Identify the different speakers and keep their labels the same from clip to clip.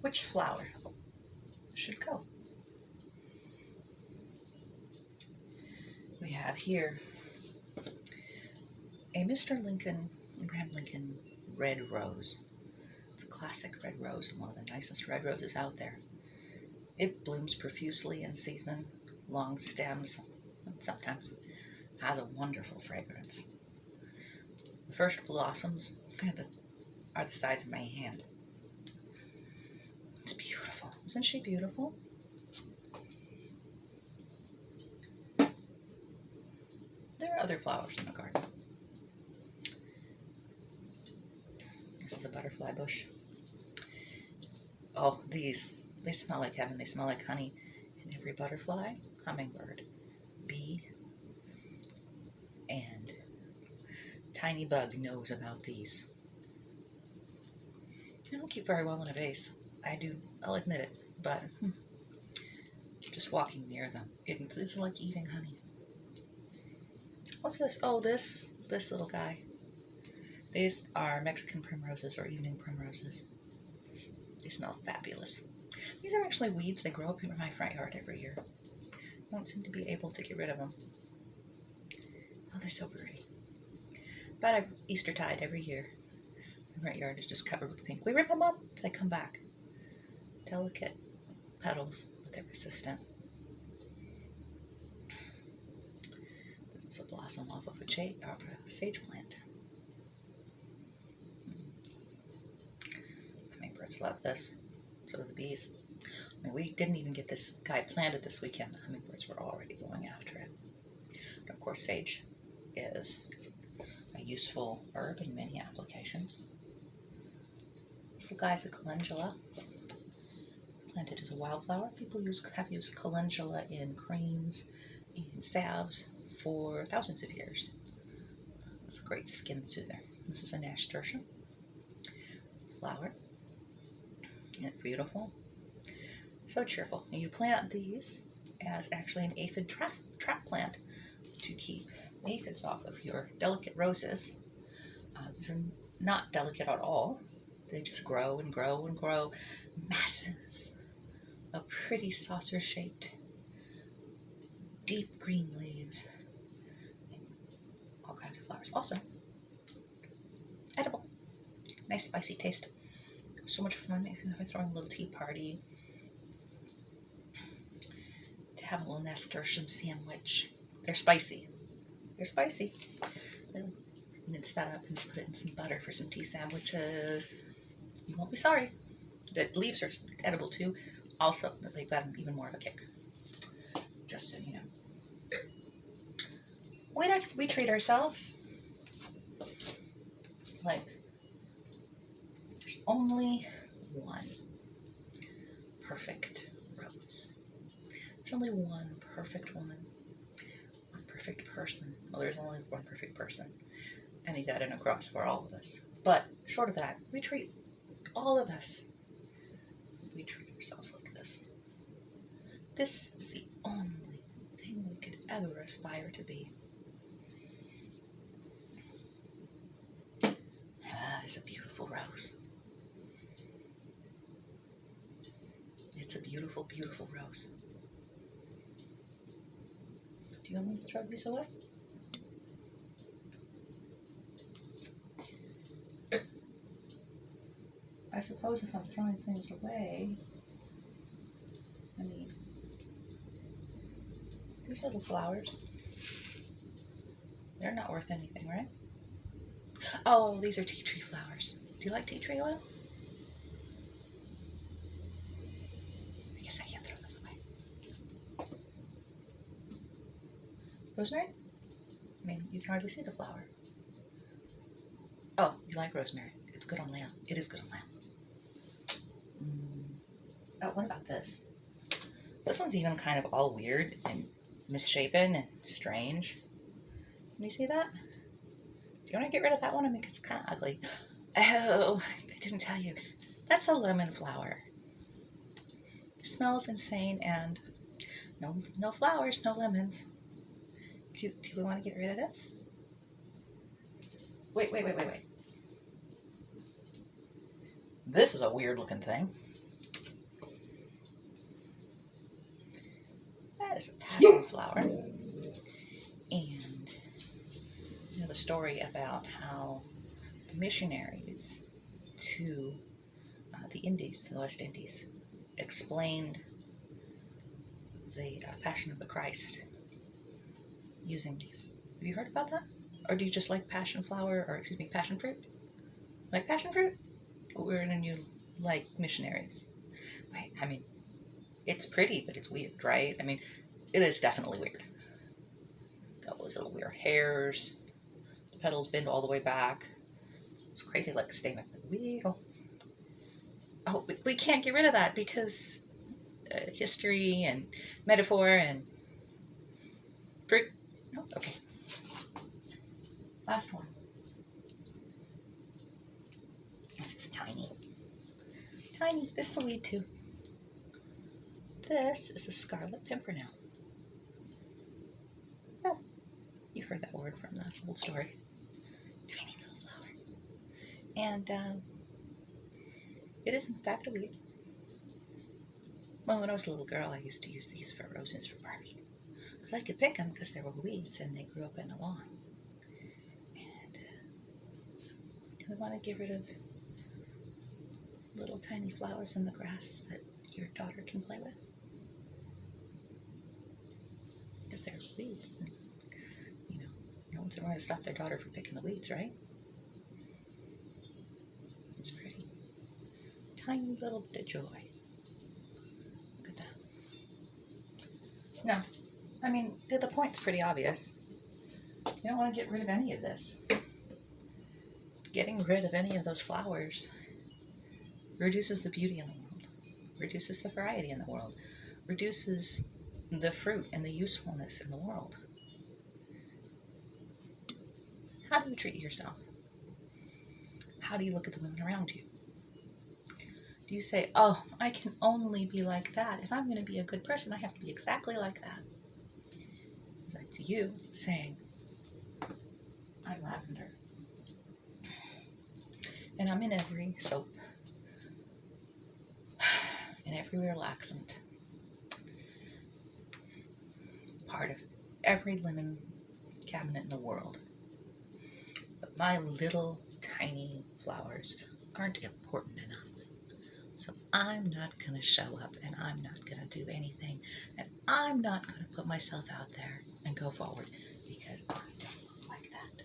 Speaker 1: which flower should go. We have here a Mr. Lincoln, Abraham Lincoln red rose. It's a classic red rose and one of the nicest red roses out there. It blooms profusely in season, long stems, and sometimes has a wonderful fragrance. The first blossoms are the size of my hand. It's beautiful. Isn't she beautiful? There are other flowers in the garden. This is a butterfly bush. Oh, these. They smell like heaven. They smell like honey. And every butterfly, hummingbird, bee, and tiny bug knows about these. They don't keep very well in a vase. I'll admit it, but just walking near them, it's like eating honey. What's this? Oh, this little guy. These are Mexican primroses or evening primroses. They smell fabulous. These are actually weeds. They grow up in my front yard every year. I don't seem to be able to get rid of them. Oh, they're so pretty. About Eastertide every year, my front yard is just covered with pink. We rip them up, they come back. Delicate petals, but they're resistant. This is a blossom off of a sage plant. Hummingbirds love this. So do the bees. I mean, we didn't even get this guy planted this weekend. The hummingbirds were already going after it. And of course, sage is a useful herb in many applications. This little guy's a calendula. Planted as a wildflower. People have used calendula in creams and salves for thousands of years. It's a great skin soother. This is a nasturtium flower. Isn't it beautiful? So cheerful. And you plant these as actually an aphid trap plant to keep aphids off of your delicate roses. These are not delicate at all. They just grow and grow and grow. Masses of pretty saucer-shaped, deep green leaves. And all kinds of flowers. Also, edible. Nice spicy taste. So much fun if you're throwing a little tea party. To have a little nasturtium sandwich. They're spicy. They're spicy. Mince that up and put it in some butter for some tea sandwiches. You won't be sorry. The leaves are edible too. Also, they've got even more of a kick. Just so you know. We treat ourselves like there's only one perfect rose. There's only one perfect woman. One perfect person. Well, there's only one perfect person. And he died on a cross for all of us. But short of that, we treat all of us. We treat ourselves like this. This is the only thing we could ever aspire to be. That is a beautiful rose. It's a beautiful, beautiful rose. Do you want me to throw these away? I suppose if I'm throwing things away, I mean, these little flowers, they're not worth anything, right? Oh, these are tea tree flowers. Do you like tea tree oil? I guess I can't throw those away. Rosemary? I mean, you can hardly see the flower. Oh, you like rosemary. It's good on lamb. It is good on lamb. Oh, what about this? This one's even kind of all weird and misshapen and strange. Can you see that? Do you want to get rid of that one? I mean, it's kind of ugly. Oh, I didn't tell you. That's a lemon flower. It smells insane and no flowers, no lemons. Do we want to get rid of this? Wait. This is a weird looking thing. That is a passion flower. And you know the story about how the missionaries to the Indies, to the West Indies, explained the Passion of the Christ using these. Have you heard about that? Or do you just like passion flower, or excuse me, passion fruit? Like passion fruit? Or then you like missionaries? Right? I mean, it's pretty, but it's weird, right? I mean, it is definitely weird. Got those little weird hairs. The petals bend all the way back. It's crazy, like stamen. Oh, but we can't get rid of that because history and metaphor and fruit. No, okay. Last one. This is tiny. Tiny. This is a weed too. This is a Scarlet Pimper now. Oh, you've heard that word from the old story. Tiny little flower. And it is in fact a weed. Well, when I was a little girl, I used to use these for roses for Barbie. Because I could pick them because they were weeds and they grew up in the lawn. And we want to get rid of little tiny flowers in the grass that your daughter can play with. Because they're weeds. And, you know, no one's going to stop their daughter from picking the weeds, right? It's pretty. Tiny little bit of joy. Look at that. No, I mean, the point's pretty obvious. You don't want to get rid of any of this. Getting rid of any of those flowers reduces the beauty in the world, reduces the variety in the world, reduces the fruit and the usefulness in the world. How do you treat yourself? How do you look at the women around you? Do you say, oh, I can only be like that. If I'm going to be a good person, I have to be exactly like that? Is that to you saying, I'm lavender, and I'm in every soap, in every relaxant, part of every linen cabinet in the world. But my little tiny flowers aren't important enough. So I'm not going to show up, and I'm not going to do anything, and I'm not going to put myself out there and go forward because I don't look like that.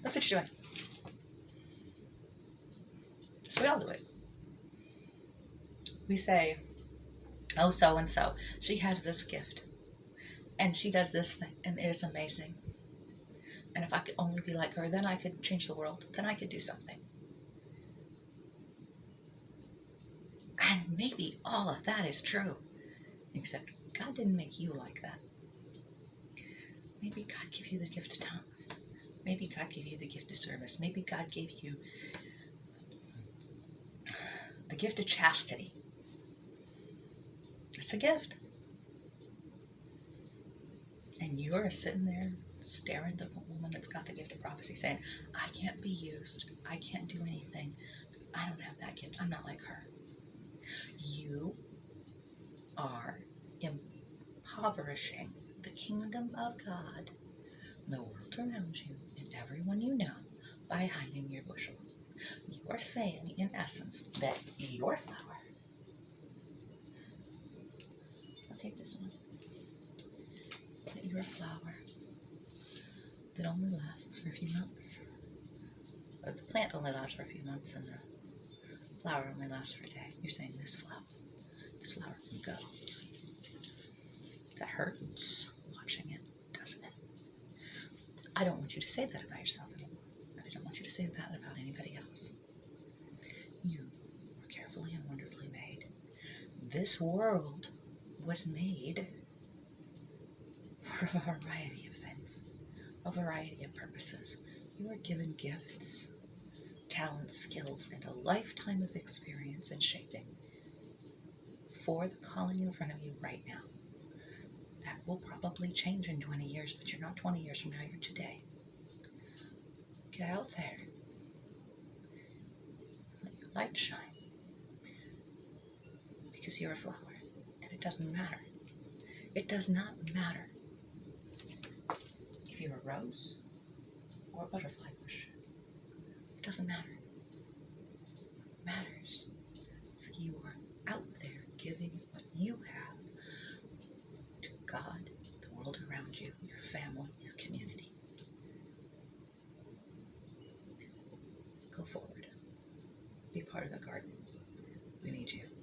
Speaker 1: That's what you're doing. So we all do it. We say, oh, so-and-so, she has this gift, and she does this thing, and it's amazing. And if I could only be like her, then I could change the world. Then I could do something. And maybe all of that is true. Except God didn't make you like that. Maybe God gave you the gift of tongues. Maybe God gave you the gift of service. Maybe God gave you the gift of chastity. It's a gift. And you're sitting there staring at the woman that's got the gift of prophecy saying, I can't be used. I can't do anything. I don't have that gift. I'm not like her. You are impoverishing the kingdom of God, the world around you, and everyone you know by hiding your bushel. You are saying, in essence, that your flower, I'll take this one, that your flower that only lasts for a few months, or the plant only lasts for a few months and the flower only lasts for a day. You're saying this flower can go. That hurts watching it, doesn't it? I don't want you to say that about yourself anymore. I don't want you to say that about anybody else. You were carefully and wonderfully made. This world was made for a variety of things, a variety of purposes. You are given gifts, talents, skills, and a lifetime of experience and shaping for the calling in front of you right now. That will probably change in 20 years, but you're not 20 years from now, you're today. Get out there. Let your light shine. because you're a flower. And it doesn't matter. It does not matter if you're a rose or a butterfly bush. It doesn't matter. What matters is that you are out there giving what you have to God, the world around you, your family, your community. Go forward. Be part of the garden. We need you.